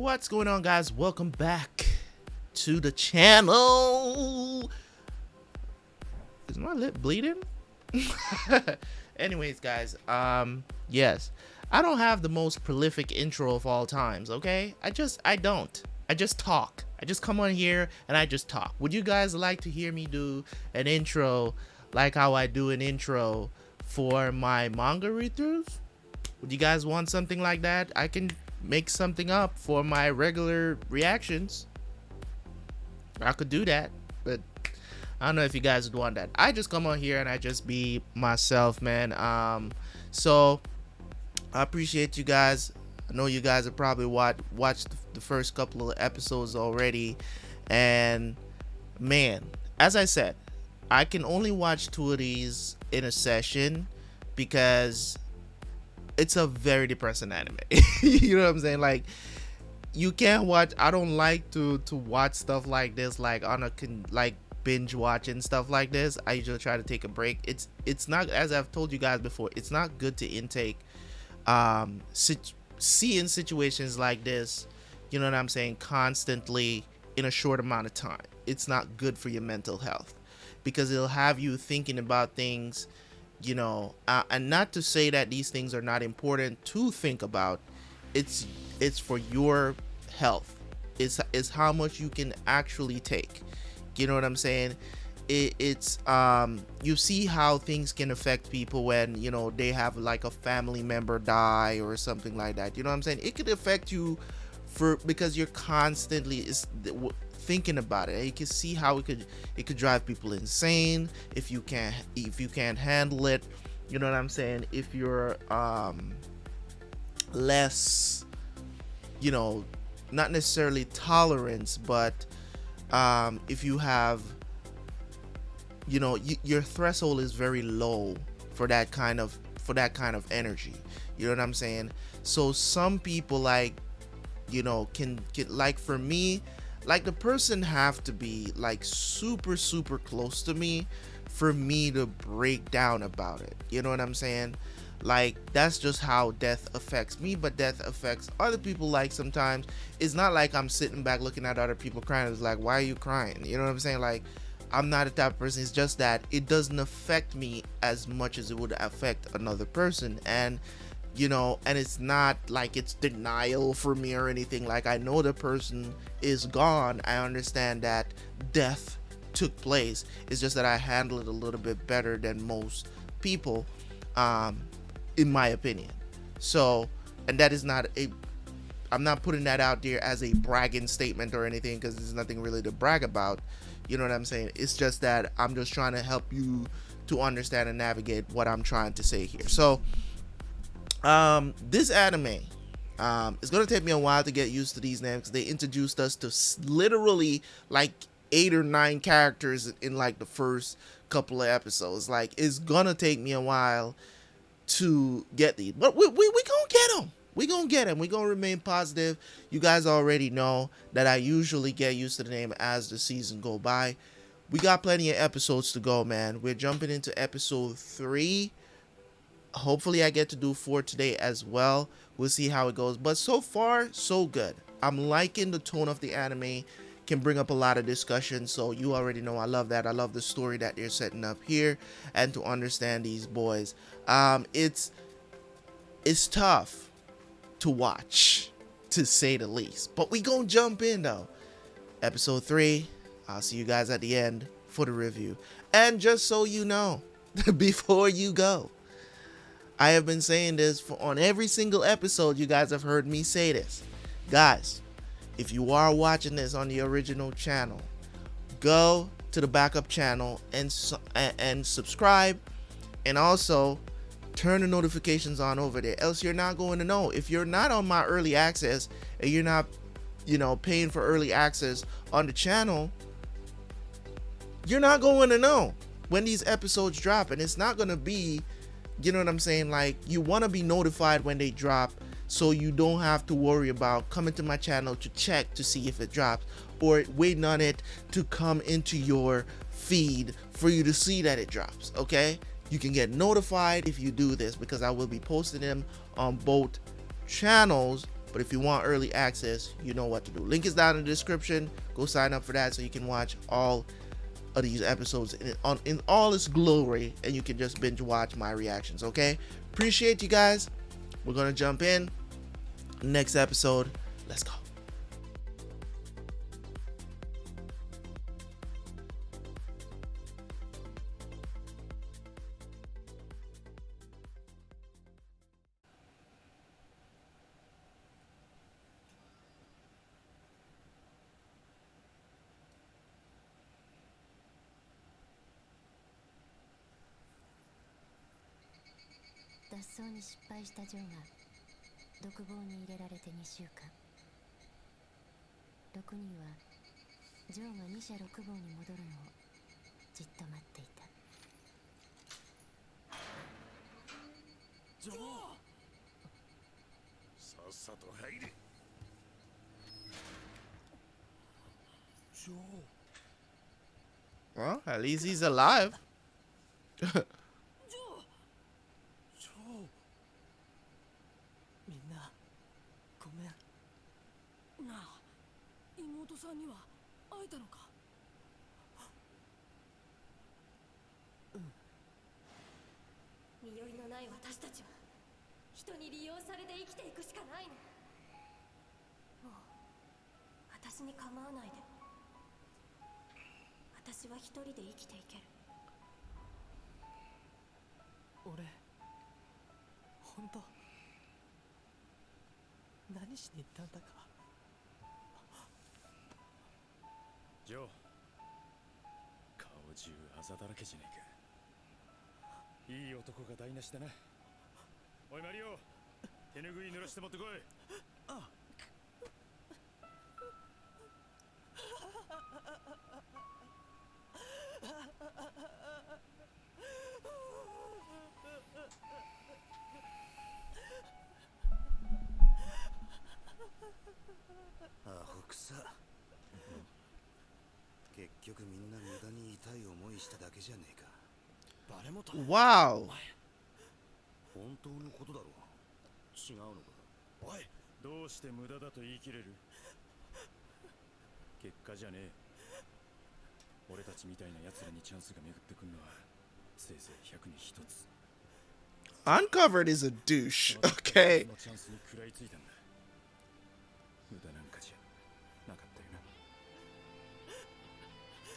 What's going on, guys? Welcome back to the channel. Is my lip bleeding? Anyways, guys, yes, I don't have the most prolific intro of all times, okay? I don't. I just talk. I just come on here and I just talk. Would you guys like to hear me do an intro like how I do an intro for my manga read-throughs? Would you guys want something like that? I can make something up for my regular reactions. I could do that, but I don't know if you guys would want that. I just come on here and I just be myself, man. So I appreciate you guys. I know you guys have probably watched the first couple of episodes already, and man, as I said, I can only watch 2 of these in a session because it's a very depressing anime. You know what I'm saying? Like, you can't watch. I don't like to watch stuff like this, like on a binge watching stuff like this. I usually try to take a break. It's not, as I've told you guys before, it's not good to intake seeing situations like this, you know what I'm saying, constantly in a short amount of time. It's not good for your mental health because it'll have you thinking about things, you know, and not to say that these things are not important to think about. It's for your health. It's how much you can actually take. You know what I'm saying? It's you see how things can affect people when, you know, they have like a family member die or something like that. You know what I'm saying? It could affect you because you're constantly thinking about it. You can see how it could drive people insane if you can't handle it. You know what I'm saying? If you're less, you know, not necessarily tolerance, but if you have, you know, your threshold is very low for that kind of energy. You know what I'm saying? So some people, like, you know, can like, for me, like, the person have to be like super close to me for me to break down about it. You know what I'm saying? Like, that's just how death affects me, but death affects other people. Like, sometimes it's not like I'm sitting back looking at other people crying. It's like, why are you crying? You know what I'm saying? Like, I'm not a type of person. It's just that it doesn't affect me as much as it would affect another person. And, you know, and it's not like it's denial for me or anything. Like, I know the person is gone. I understand that death took place. It's just that I handle it a little bit better than most people, in my opinion. So, and that is not I'm not putting that out there as a bragging statement or anything, because there's nothing really to brag about. You know what I'm saying? It's just that I'm just trying to help you to understand and navigate what I'm trying to say here. So, this anime, it's gonna take me a while to get used to these names because they introduced us to literally like 8 or 9 characters in like the first couple of episodes. Like, it's gonna take me a while to get these, but we gonna get them. We gonna get them. We gonna remain positive. You guys already know that I usually get used to the name as the season go by. We got plenty of episodes to go, man. We're jumping into episode 3. Hopefully I get to do 4 today as well. We'll see how it goes, but so far so good. I'm liking the tone of the anime. Can bring up a lot of discussion, so you already know I love that. I love the story that they're setting up here, and to understand these boys, it's tough to watch, to say the least, but we gonna jump in though. Episode 3, I'll see you guys at the end for the review. And just so you know, before you go, I have been saying this on every single episode. You guys have heard me say this. Guys, if you are watching this on the original channel, go to the backup channel and subscribe, and also turn the notifications on over there, else you're not going to know. If you're not on my early access and you're not, you know, paying for early access on the channel, you're not going to know when these episodes drop. And it's not going to be, you know what I'm saying, like, you want to be notified when they drop, so you don't have to worry about coming to my channel to check to see if it drops, or waiting on it to come into your feed for you to see that it drops. Okay, you can get notified if you do this, because I will be posting them on both channels But if you want early access, you know what to do. Link is down in the description. Go sign up for that so you can watch all of these episodes in all its glory, and you can just binge watch my reactions. Okay, appreciate you guys. We're gonna jump in next episode. Let's go. Well, at least he's alive. さんには会えたのか。うん。身寄りのない私たちは人に利用されて生きていくしかないね。もう私に構わないで。私は一人で生きていける。俺本当何しに行ったんだか。ジョー、顔中あざだらけじゃねえか。いい男が台無しだな。おいマリオ、手ぬぐい濡らして持ってこい。あアホくさ。結局みんな無駄に痛い思いしただけじゃねえか。誰もと。Wow。本当のことだろう。違うのか。おい、どうして無駄だと言い切れる？結果じゃねえ。俺たちみたいな奴らにチャンスが巡ってくるのはせいぜい100に1つ。Uncovered is a douche. Okay. のチャンスに食らいついたんだ。無駄なんかじゃなかったよな。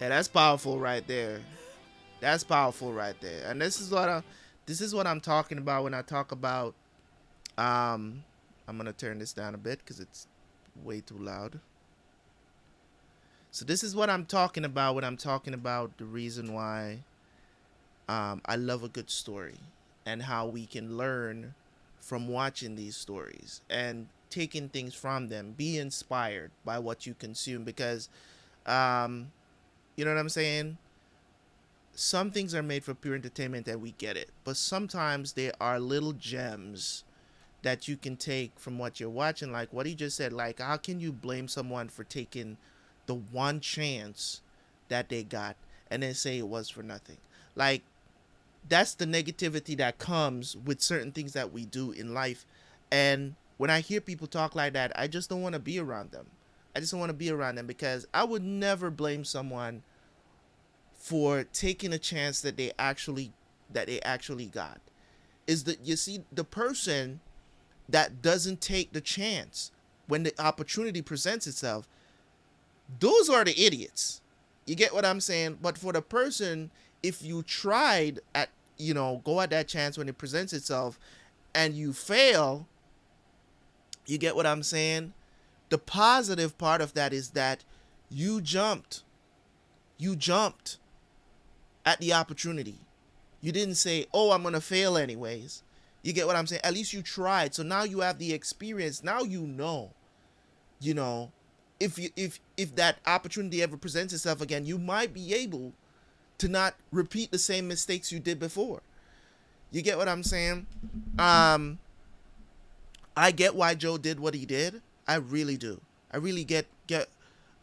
Hey, that's powerful right there. That's powerful right there. And this is what I'm talking about when I talk about I'm gonna turn this down a bit because it's way too loud. So this is what I'm talking about when I'm talking about the reason why I love a good story and how we can learn from watching these stories and taking things from them. Be inspired by what you consume because you know what I'm saying? Some things are made for pure entertainment and we get it. But sometimes there are little gems that you can take from what you're watching. Like what he just said, like how can you blame someone for taking the one chance that they got and then say it was for nothing? Like that's the negativity that comes with certain things that we do in life. And when I hear people talk like that, I just don't want to be around them. I just don't want to be around them because I would never blame someone for taking a chance that they actually got. Is that you see the person that doesn't take the chance when the opportunity presents itself, those are the idiots. You get what I'm saying? But for the person, if you tried at go at that chance when it presents itself and you fail, you get what I'm saying? The positive part of that is that you jumped at the opportunity. You didn't say, oh, I'm gonna fail anyways. You get what I'm saying? At least you tried. So now you have the experience. Now if that opportunity ever presents itself again, you might be able to not repeat the same mistakes you did before. You get what I'm saying? I get why Joe did what he did. I really do. I really get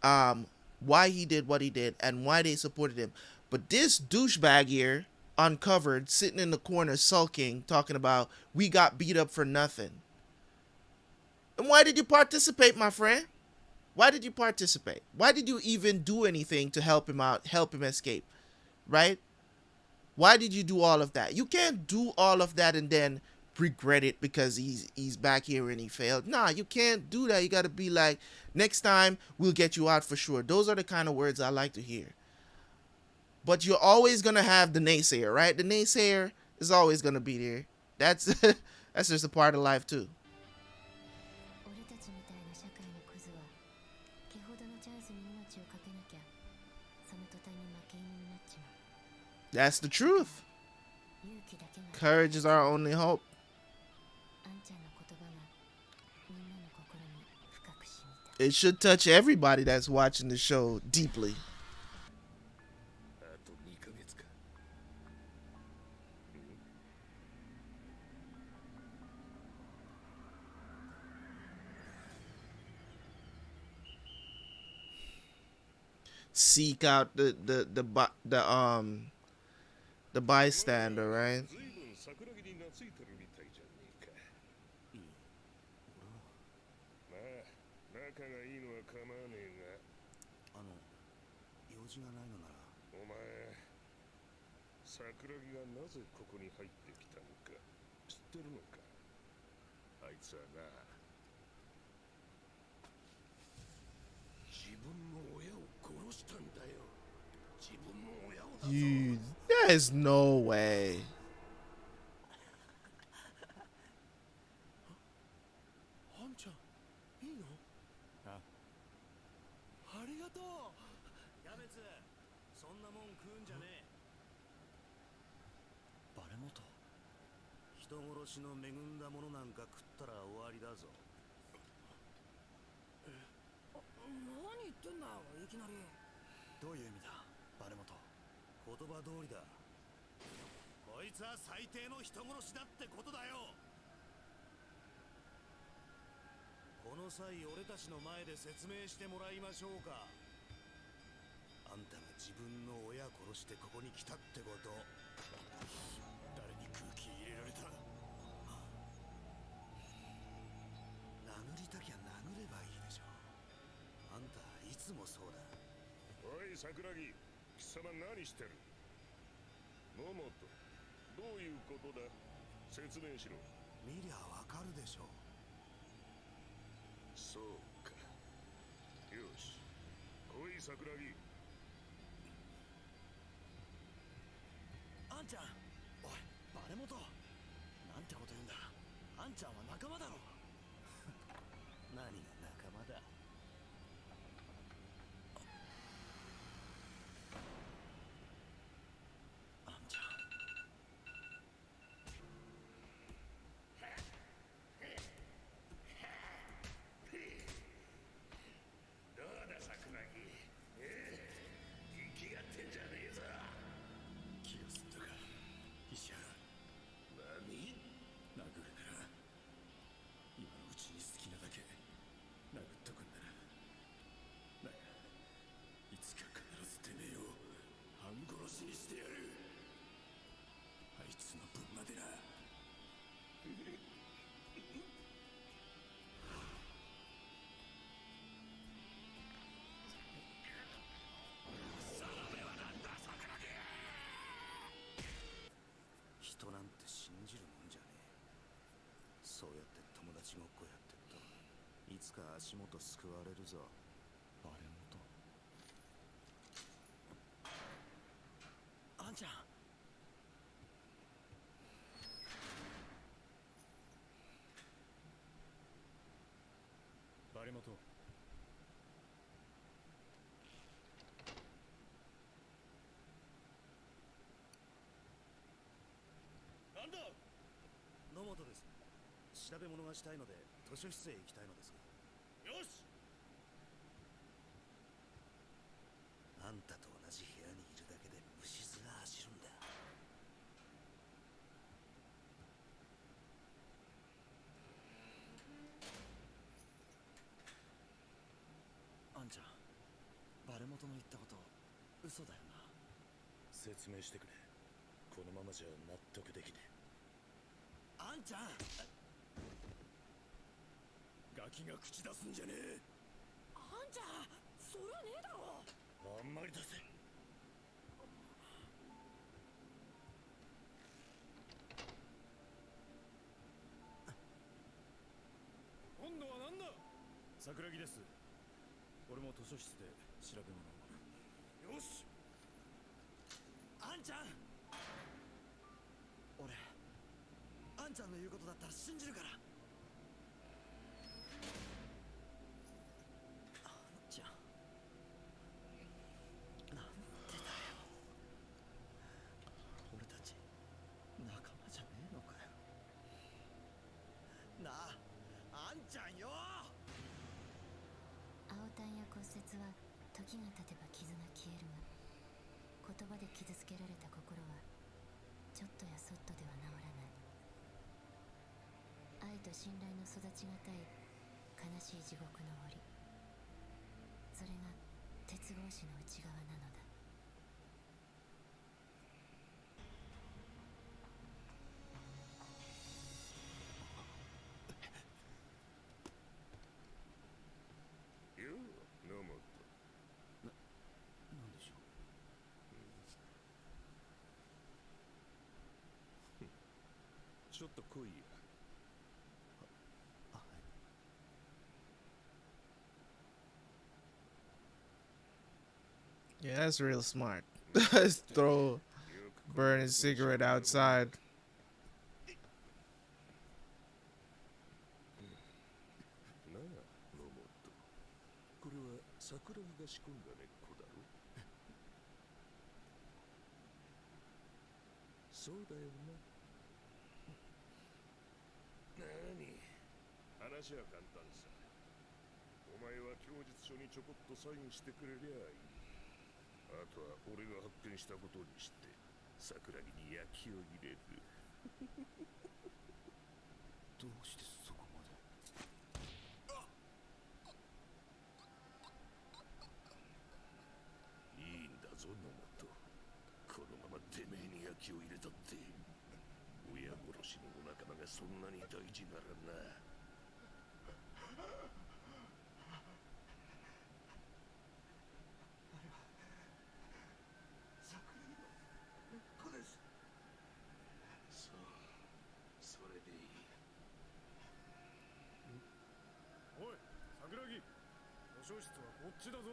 why he did what he did and why they supported him. But this douchebag here, Uncovered, sitting in the corner sulking, talking about we got beat up for nothing. And why did you participate, my friend? Why did you participate? Why did you even do anything to help him out, help him escape? Right? Why did you do all of that? You can't do all of that and then regret it because he's back here and he failed. Nah, you can't do that. You got to be like, next time we'll get you out for sure. Those are the kind of words I like to hear. But you're always gonna have the naysayer, right? The naysayer is always gonna be there. That's that's just a part of life too. That's the truth. Courage is our only hope. It should touch everybody that's watching the show deeply. Seek out the bystander, right? 桜木がなぜここに入ってきたのか知ってるのか。あいつはな、自分の親を殺したんだよ。自分の親をだぞ。You, there's no way. あんちゃん、いいの？あ、ありがとう。キャベツ、そんなもん食うんじゃねえ。バレモト、人殺しの恵んだものなんか食ったら終わりだぞ。何言ってんだよ、いきなり。どういう意味だ、バレモト。言葉通りだ。こいつは最低の人殺しだってことだよ。この際、俺たちの前で説明してもらいましょうか。あんたが自分の親殺してここに来たってこと。誰に空気入れられた？殴りたきゃ殴ればいいでしょ。あんたいつもそうだ。おい桜木、貴様何してる？桃とどういうことだ？説明しろ。見りゃわかるでしょ。そうか。よし、来い桜木。あんちゃん、おい、バレモト、なんてこと言うんだ。あんちゃんは仲間だろ。何が仲間だ。あんちゃん。どうだ桜木、気がってんじゃねえぞ。気が済んだか、石原。何？殴るなら今のうちに好きなだけ殴っとくんだな。だがいつか必ずてめえを半殺しにしてやる。あいつの分までな。人なんて信じるもんじゃねえ。そうやって友達ごっこやってるといつか足元すくわれるぞ。バレモト。あんちゃん。バレモト。なんだ。野本です。調べ物がしたいので図書室へ行きたいのですが。よし。あんたと同じ部屋にいるだけで虫唾が走るんだ。あんちゃん、バレモトの言ったこと嘘だよな。説明してくれ。このままじゃ納得できねえ。あんちゃん、ガガキが口出すんじゃねえ。あんちゃん、そりゃねえだろ。あんまり出せ。今度は何だ。桜木です。俺も図書室で調べ物を。よし。あんちゃん、俺あんちゃんの言うことだったら信じるから。あんちゃん、なんでだよ。俺たち仲間じゃねえのかよ。なあ、あんちゃんよ。青タンや骨折は時が経てば傷が消えるが、言葉で傷つけられた心はちょっとやそっとでは治らない。愛と信頼の育ちがたい悲しい地獄の檻、それが鉄格子の内側なのだ。よう、野本。なんでしょう。ちょっと来いや。はい。Yeah, that's real smart. Throw burn his cigarette outside. なあ、野本。これは桜木が仕込んだ根っこだろ。そうだよな。なに、話は簡単さ。お前は供述書にちょこっとサインしてくれりゃいい。あとは俺が発見したことにして桜木に焼きを入れる。どうしてそこまで。いいんだぞ野本。このままてめえに焼きを入れたって親殺しのお仲間がそんなに大事ならな。そう、それでいい。おい、桜木、図書室はこっちだぞ。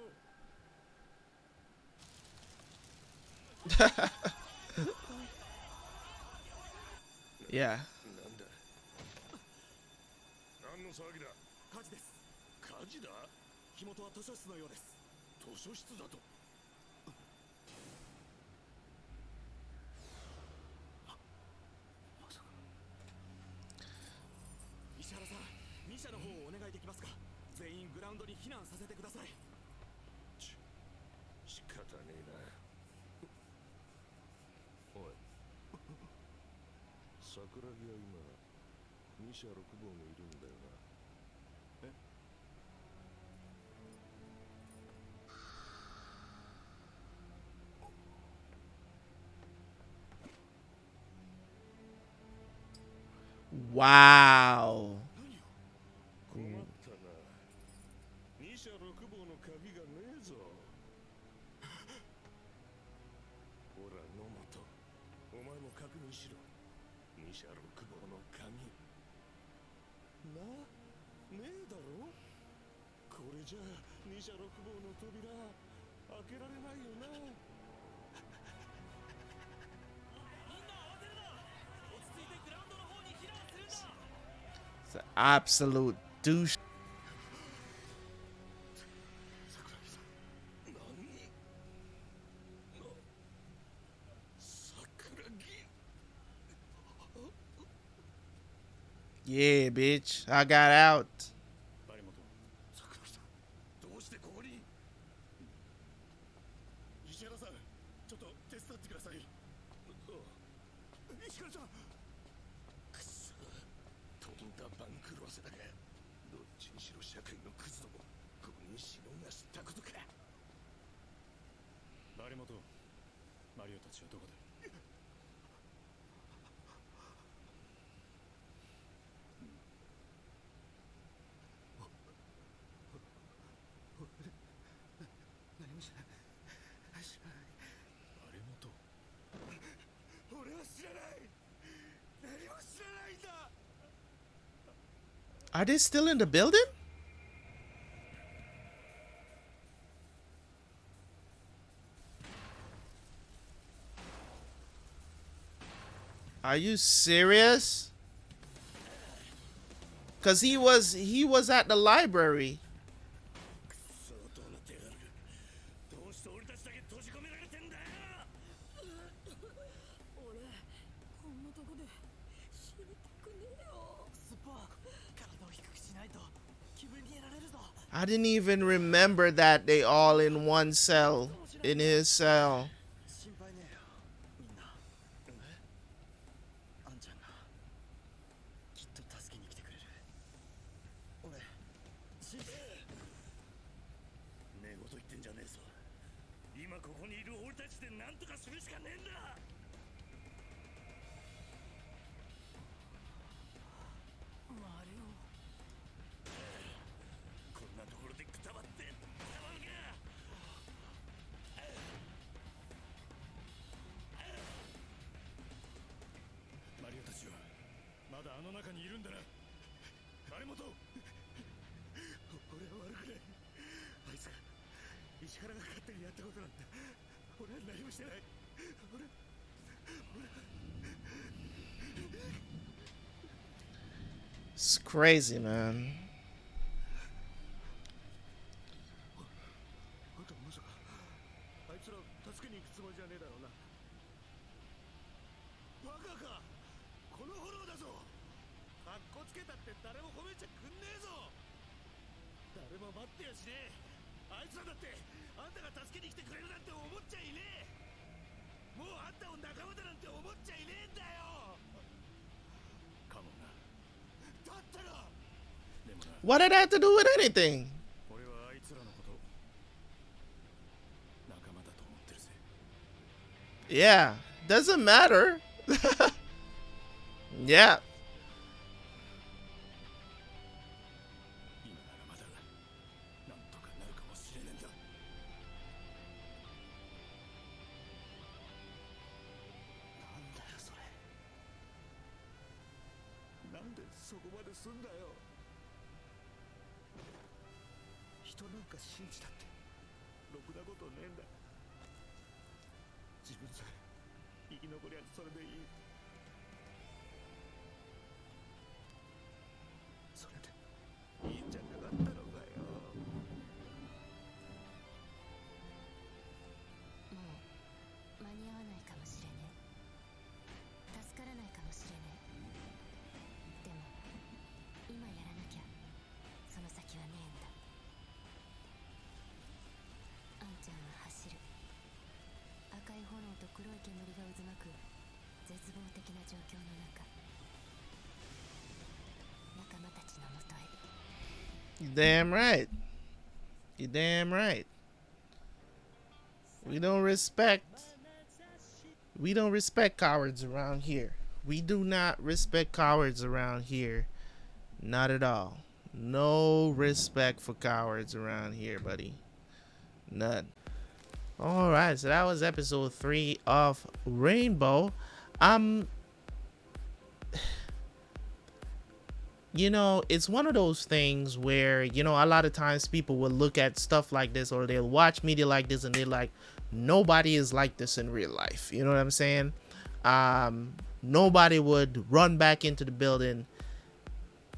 Yeah. なんだ。何の騒ぎだ。火事です。火事だ。火元は図書室のようです。図書室だと。まさか。石原さん、ミシャの方をお願いできますか。全員グラウンドに避難させてください。仕方ねえな。おい、桜木は今ニシャ六坊にいるんだよな。え。Wow. 困ったな。ニシャ六坊の鍵がねえぞ。ほら野本、お前も確認しろ。ニシャ六坊の鍵な、ねえだろ。これじゃあニシャ六坊の扉開けられないよな。みんな慌てるな。落ち着いてグラウンドの方に避難するんだ。 It's an absolute douche. 桜木さん、何。桜木。 Yeah, bitch. I got out. バリモト、桜木さん、どうしてここに。石原さん、ちょっと手伝ってください。石原さん。くそ、とんだ番狂わせだが、どっちにしろ社会のクズども5人死のうが知ったことか。バリモト、マリオたちはどこだ。Are they still in the building? Are you serious? Cause he was at the library. そうどうなってやがる。どうして俺たちだけ閉じ込められてんだよ。俺こんなとこで死にたくねえよ。スッポー体を低くしないと気分にやられるぞ。 I didn't even remember that they all in one cell, in his cell. 心配ねえよみんな。あんちゃんがきっと助けに来てくれる。俺信じて。寝言言ってんじゃねえぞ。今ここにいる俺たちで何とかするしかねえんだ。マリオこんなところでくたばってたまるか。マリオたちはまだあの中にいるんだな。金本。俺は悪くない。あいつが石原が勝手にやったことなんだ。俺は何もしてない。俺 It's crazy, man. あんたまさかあいつら助けに行くつもりじゃねえだろうな。バカか。この炎だぞ。かっこつけたって誰も褒めちゃくんねえぞ。誰も待ってやしねえ。あいつらだってあんたが助けに来てくれるなんて思っちゃいねえ。もうあんたを仲間だなんて思っちゃいねえんだよ。かもな。だったらでもな、 What did that have to do with anything? 俺はあいつらのこと仲間だと思ってるぜ。 Yeah, doesn't matter. Yeah. 今ならまだなんとかなるかもしれねえんだ。なんだよそれ。なんでそこまですんだよ。人なんか信じたってろくなことねえんだ。自分さえ生き残りゃそれでいい。それでいいんじゃなかったのかよ。もう間に合わないかもしれねえ。助からないかもしれねえ。でも今やらなきゃその先はねえんだ。あんちゃんは走る。赤い炎と黒い煙が渦巻く絶望的な状況の中、仲間たちのもとへ。 You damn right. You damn right. We don't respect cowards around here. We do not respect cowards around here. Not at all. No respect for cowards around here, buddy. None. Alright, so that was episode 3 of Rainbow. You know, it's one of those things where, you know, a lot of times people will look at stuff like this or they'll watch media like this and they're like, nobody is like this in real life. You know what I'm saying? Nobody would run back into the building.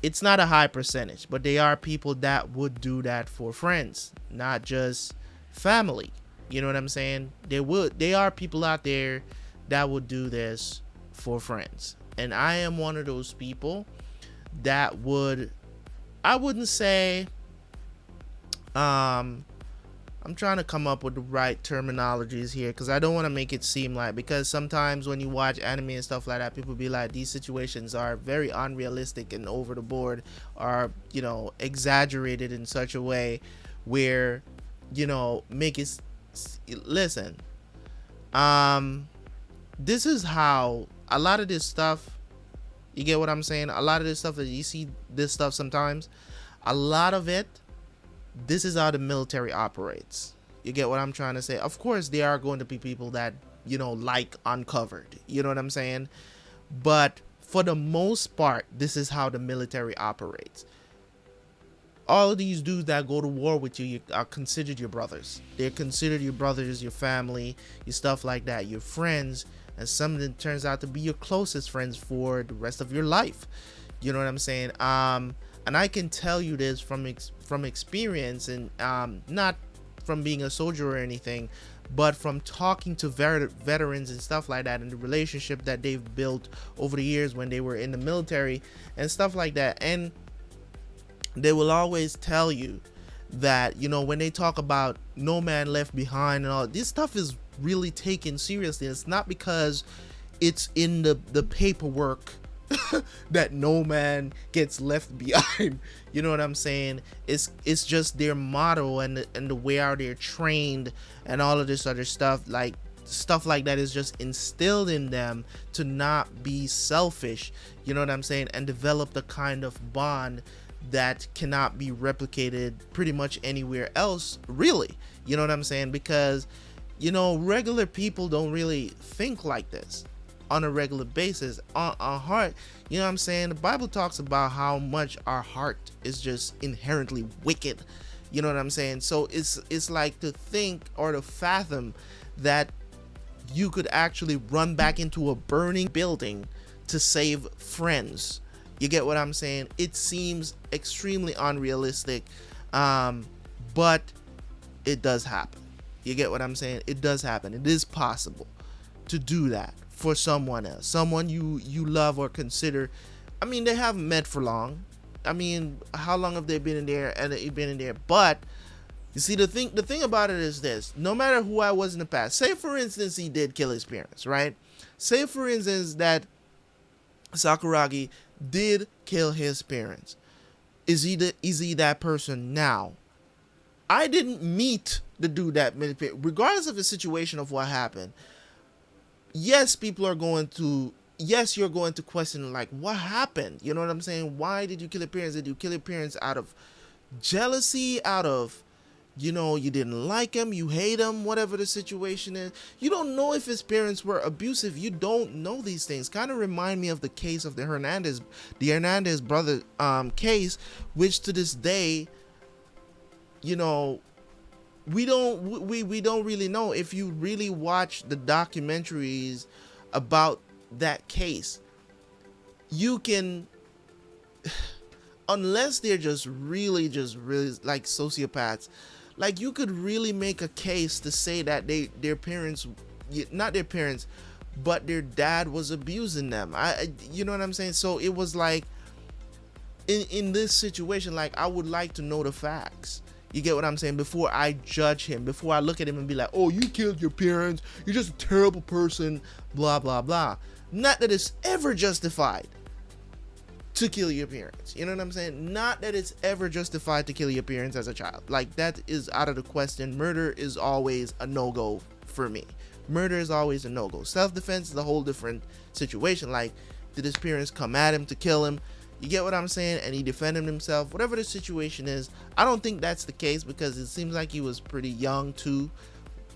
It's not a high percentage, but there are people that would do that for friends, not just family. You know what I'm saying? There are people out there that would do this for friends. And I am one of those people that would, I wouldn't say, I'm trying to come up with the right terminologies here because I don't want to make it seem like, because sometimes when you watch anime and stuff like that, people be like, these situations are very unrealistic and over the board, are, you know, exaggerated in such a way where, you know, make it, listen, this is how a lot of this stuff, you get what I'm saying? A lot of this stuff that you see, this stuff sometimes, a lot of it, this is how the military operates. You get what I'm trying to say? Of course, there are going to be people that, you know, like uncovered. You know what I'm saying? But for the most part, this is how the military operates. all of these dudes that go to war with you are considered your brothers. They're considered your brothers, your family, your stuff like that, your friends, and some of them turns out to be your closest friends for the rest of your life. You know what I'm saying? And I can tell you this from experience, and not from being a soldier or anything, but from talking to veterans and stuff like that, and the relationship that they've built over the years when they were in the military and stuff like that. And they will always tell you that, you know, when they talk about no man left behind and all this stuff is really taken seriously. It's not because it's in the paperwork that no man gets left behind. You know what I'm saying? It's just their motto, and the way how they're trained and all of this other stuff. Like stuff like that is just instilled in them to not be selfish. You know what I'm saying? And develop the kind of bond that cannot be replicated pretty much anywhere else, really. You know what I'm saying? Because, you know, regular people don't really think like this on a regular basis. Our heart, you know what I'm saying? The Bible talks about how much our heart is just inherently wicked. You know what I'm saying? So it's like to think or to fathom that you could actually run back into a burning building to save friends. You get what I'm saying? It seems extremely unrealistic, but it does happen. You get what I'm saying? It does happen. It is possible to do that for someone else, someone you love or consider. I mean, they haven't met for long. I mean, how long have they been in there? And they've been in there. But you see, the thing about it is this: no matter who I was in the past, say for instance he did kill his parents, right? Say for instance that Sakuragi did kill his parents. Is he that person now? I didn't meet the dude that regardless of the situation of what happened. Yes, you're going to question, like, what happened? You know what I'm saying? Why did you kill your parents? Did you kill your parents out of jealousy, out of, you know, you didn't like him, you hate him, whatever the situation is? You don't know if his parents were abusive. You don't know these things. Kind of remind me of the case of the Hernandez brother case, which to this day, you know, we don't really know. If you really watch the documentaries about that case, you can, unless they're just really like sociopaths, like you could really make a case to say that their parents, not their parents, but their dad was abusing them. You know what I'm saying? So it was like, in this situation, like, I would like to know the facts. You get what I'm saying? Before I judge him, before I look at him and be like, oh, you killed your parents, you're just a terrible person, blah, blah, blah. Not that it's ever justified to kill your parents. You know what I'm saying? Not that it's ever justified to kill your parents as a child. Like, that is out of the question. Murder is always a no-go for me. Murder is always a no-go. Self-defense is a whole different situation. Like, did his parents come at him to kill him? You get what I'm saying? And he defended himself. Whatever the situation is, I don't think that's the case, because it seems like he was pretty young too.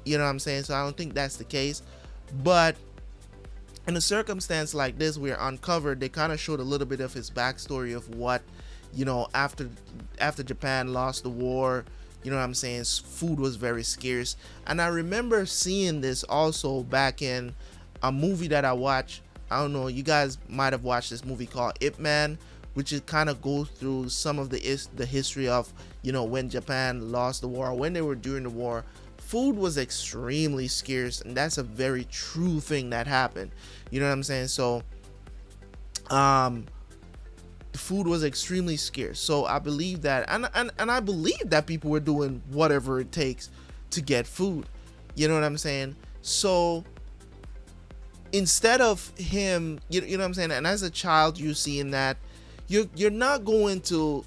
You know what I'm saying? So I don't think that's the case. But in a circumstance like this, where Uncovered, they kind of showed a little bit of his backstory of what, you know, after Japan lost the war, you know what I'm saying, food was very scarce. And I remember seeing this also back in a movie that I watched. I don't know, you guys might have watched this movie called Ip Man, which is kind of goes through some of the history of, you know, when Japan lost the war, when they were during the war. Food was extremely scarce, and that's a very true thing that happened. You know what I'm saying? So food was extremely scarce. So I believe that, and I believe that people were doing whatever it takes to get food. You know what I'm saying? So instead of him, you know what I'm saying, and as a child, you're seeing that you're not going to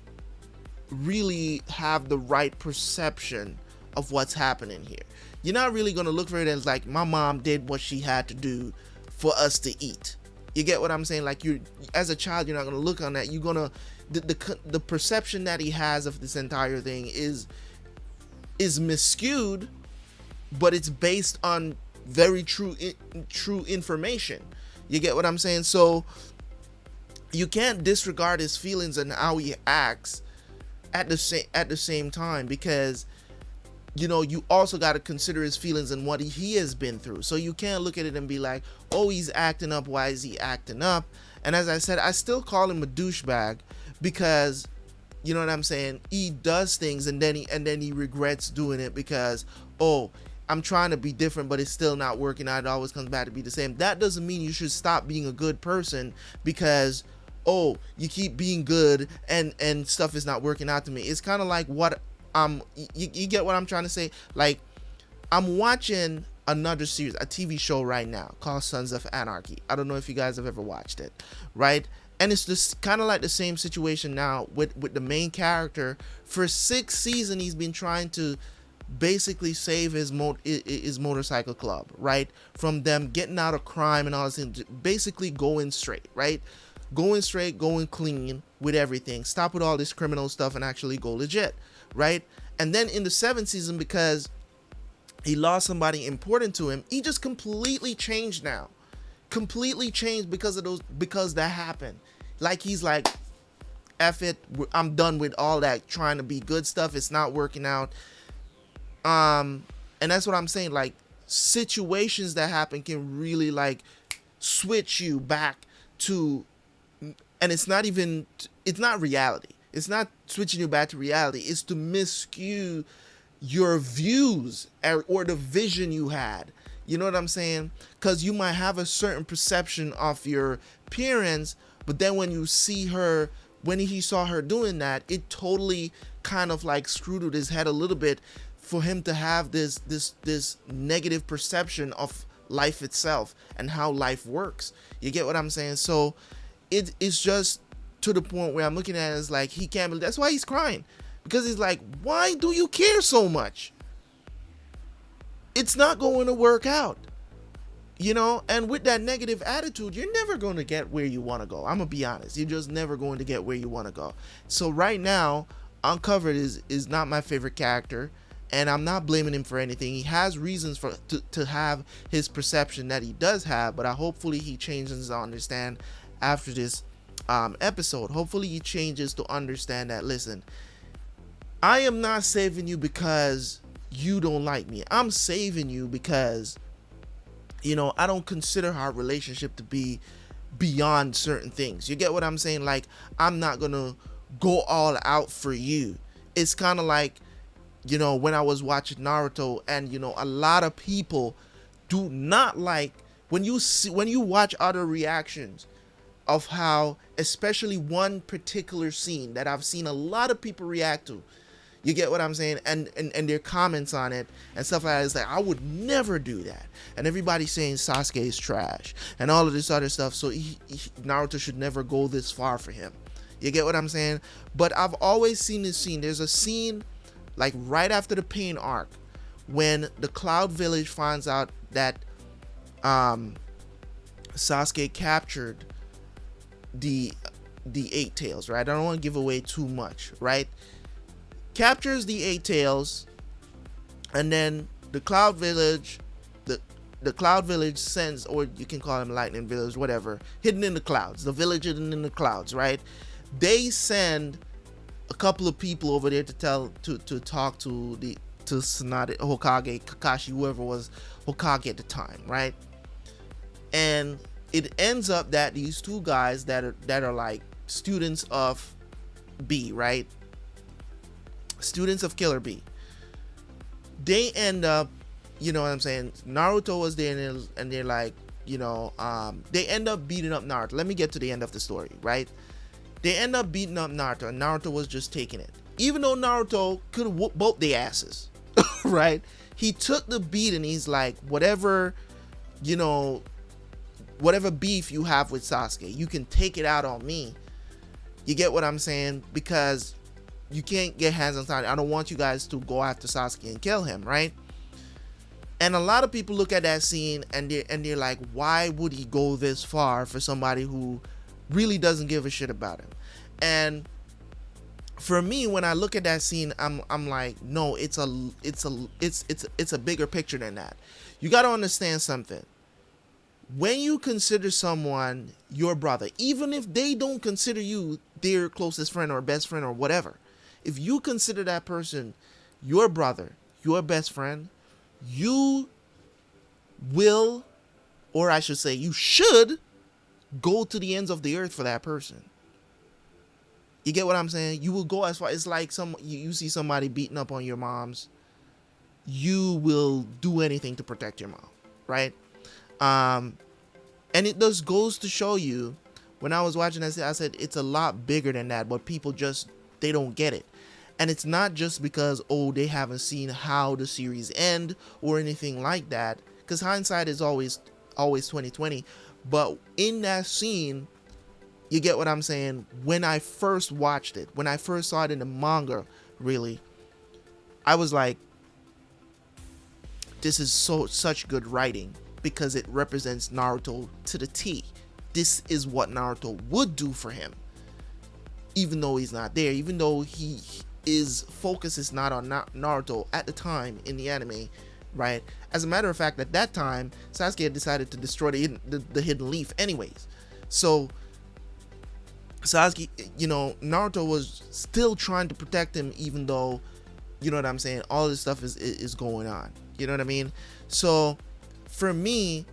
really have the right perception of what's happening here. You're not really going to look for it as like, my mom did what she had to do for us to eat. You get what I'm saying? Like, you, as a child, you're not going to look on that. You're going to, the perception that he has of this entire thing is miscued, but it's based on very true information. You get what I'm saying? So you can't disregard his feelings and how he acts at the same time, because you know, you also got to consider his feelings and what he has been through. So you can't look at it and be like, oh, he's acting up, why is he acting up? And as I said, I still call him a douchebag, because you know what I'm saying, he does things and then he regrets doing it, because, oh, I'm trying to be different but it's still not working out, it always comes back to be the same. That doesn't mean you should stop being a good person because, oh, you keep being good and stuff is not working out to me. It's kind of like what you get what I'm trying to say. Like, I'm watching another series, a TV show right now called Sons of Anarchy. I don't know if you guys have ever watched it, right? And it's just kind of like the same situation now with the main character. For 6 seasons, he's been trying to basically save his motorcycle club, right? From them getting out of crime and all this, basically going straight, right? Going straight, going clean with everything. Stop with all this criminal stuff and actually go legit, right? And then in the 7th season, because he lost somebody important to him, he just completely changed now. Completely changed because of those, because that happened. Like, he's like, F it, I'm done with all that trying to be good stuff. It's not working out. And that's what I'm saying. Like, situations that happen can really like switch you back to, and it's not reality. It's not switching you back to reality. It's to miscue your views or the vision you had. You know what I'm saying? Because you might have a certain perception of your parents, but then when you see her, when he saw her doing that, it totally kind of like screwed with his head a little bit for him to have this negative perception of life itself and how life works. You get what I'm saying? So it's just to the point where I'm looking at it as like, he can't believe, that's why he's crying, because he's like, why do you care so much? It's not going to work out, you know? And with that negative attitude, you're never going to get where you want to go. I'm gonna be honest, you're just never going to get where you want to go. So right now, Uncovered is not my favorite character, and I'm not blaming him for anything. He has reasons to have his perception that he does have, but hopefully he changes to understand after this episode. Hopefully he changes to understand that, listen, I am not saving you because you don't like me. I'm saving you because, you know, I don't consider our relationship to be beyond certain things. You get what I'm saying? Like, I'm not gonna go all out for you. It's kind of like, you know, when I was watching Naruto, and you know, a lot of people do not like when you watch other reactions of how, especially one particular scene that I've seen a lot of people react to. You get what I'm saying? And their comments on it and stuff like that. It's like, I would never do that. And everybody's saying Sasuke is trash and all of this other stuff. So Naruto should never go this far for him. You get what I'm saying? But I've always seen this scene. There's a scene like right after the Pain arc when the Cloud Village finds out that Sasuke captured the 8 Tails, right? I don't want to give away too much, right? Captures the 8 Tails, and then the Cloud Village, the Cloud Village sends, or you can call them Lightning Village, whatever, hidden in the clouds, the village hidden in the clouds, right? They send a couple of people over there to talk to Tsunade, Hokage, Kakashi, whoever was Hokage at the time, right? And it ends up that these 2 guys that are like students of B, right? Students of Killer Bee. They end up, you know what I'm saying, Naruto was there, and they're like, you know, they end up beating up Naruto. Let me get to the end of the story, right? They end up beating up Naruto, and Naruto was just taking it. Even though Naruto could have whooped both their asses, right? He took the beat, and he's like, whatever, you know, whatever beef you have with Sasuke, you can take it out on me. You get what I'm saying? Because you can't get hands on Sasuke. I don't want you guys to go after Sasuke and kill him, right? And a lot of people look at that scene and they're like, why would he go this far for somebody who really doesn't give a shit about him? And for me, when I look at that scene, I'm like, no, it's a bigger picture than that. You got to understand something. When you consider someone your brother, even if they don't consider you their closest friend or best friend or whatever, If you consider that person your brother, your best friend, you will, or I should say, you should go to the ends of the earth for that person. You get what I'm saying? You will go as far. It's like you see somebody beating up on your moms. You will do anything to protect your mom, right? And it just goes to show you. When I was watching, I said it's a lot bigger than that, but people just, they don't get it. And it's not just because, oh, they haven't seen how the series end or anything like that, because hindsight is always 2020. But in that scene, you get what I'm saying? When I first watched it, when I first saw it in the manga, really, I was like, this is such good writing, because it represents Naruto to the T. This is what Naruto would do for him, even though he's not there, even though his focus is not on Naruto at the time in the anime, right? As a matter of fact, at that time, Sasuke had decided to destroy the hidden leaf anyways. So Sasuke, Naruto was still trying to protect him, even though, you know what I'm saying, all this stuff is going on. You know what I mean? So for me,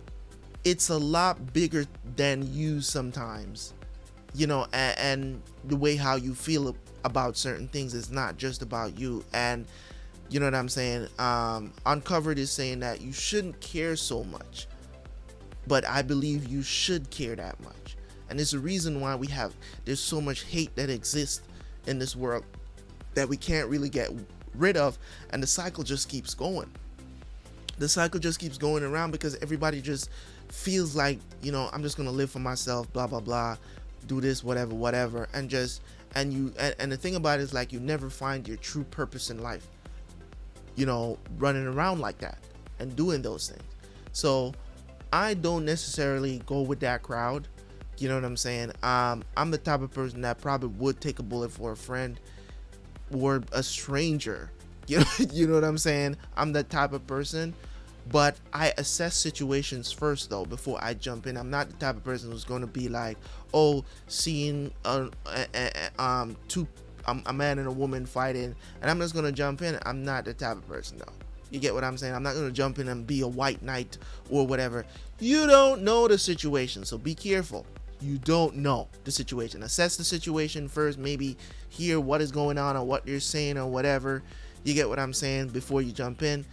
it's a lot bigger than you sometimes, and the way how you feel about certain things is not just about you. And you know what I'm saying? Uncovered is saying that you shouldn't care so much, but I believe you should care that much. And there's a reason why there's so much hate that exists in this world that we can't really get rid of, and the cycle just keeps going. The cycle just keeps going around because everybody just feels like, I'm just gonna live for myself, blah blah blah, do this, whatever, and the thing about it is, like, you never find your true purpose in life, running around like that and doing those things. So I don't necessarily go with that crowd. You know what I'm saying? I'm the type of person that probably would take a bullet for a friend or a stranger. You know what I'm saying? I'm that type of person. But I assess situations first, though, before I jump in. I'm not the type of person who's going to be like, oh, seeing a man and a woman fighting, and I'm just going to jump in. I'm not the type of person, though. You get what I'm saying? I'm not going to jump in and be a white knight or whatever. You don't know the situation, so be careful. You don't know the situation. Assess the situation first. Maybe hear what is going on or what you're saying or whatever. You get what I'm saying? Before you jump in.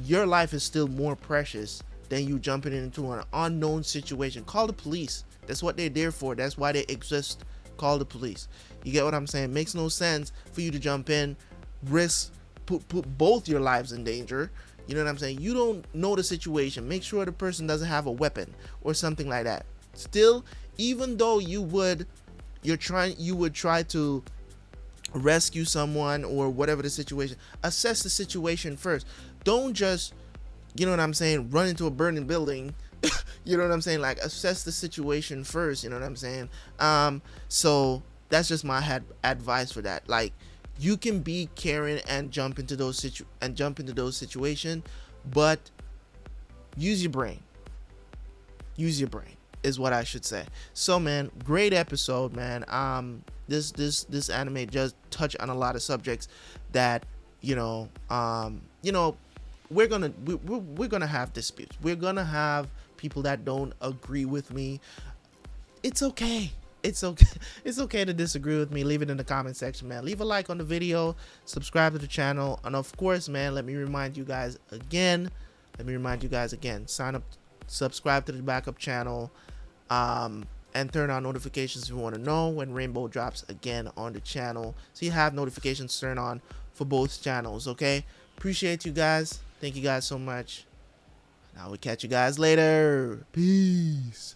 Your life is still more precious than you jumping into an unknown situation. Call the police. That's what they're there for. That's why they exist. Call the police. You get what I'm saying? Makes no sense for you to jump in, put both your lives in danger. You know what I'm saying? You don't know the situation. Make sure the person doesn't have a weapon or something like that. Still, even though you would try to rescue someone or whatever the situation, assess the situation first. Don't just, you know what I'm saying, run into a burning building. You know what I'm saying? Like, assess the situation first. You know what I'm saying? So that's just my advice for that. Like, you can be caring and jump into those situations, but use your brain. Use your brain is what I should say. So, man, great episode, man. This anime just touched on a lot of subjects that we're gonna have disputes. We're gonna have people that don't agree with me. It's okay. It's okay to disagree with me. Leave it in the comment section, man. Leave a like on the video, subscribe to the channel, and of course, man, let me remind you guys again, sign up, subscribe to the backup channel, and turn on notifications if you want to know when Rainbow drops again on the channel, so you have notifications turned on for both channels. Okay, appreciate you guys. Thank you guys so much. Now we'll catch you guys later. Peace.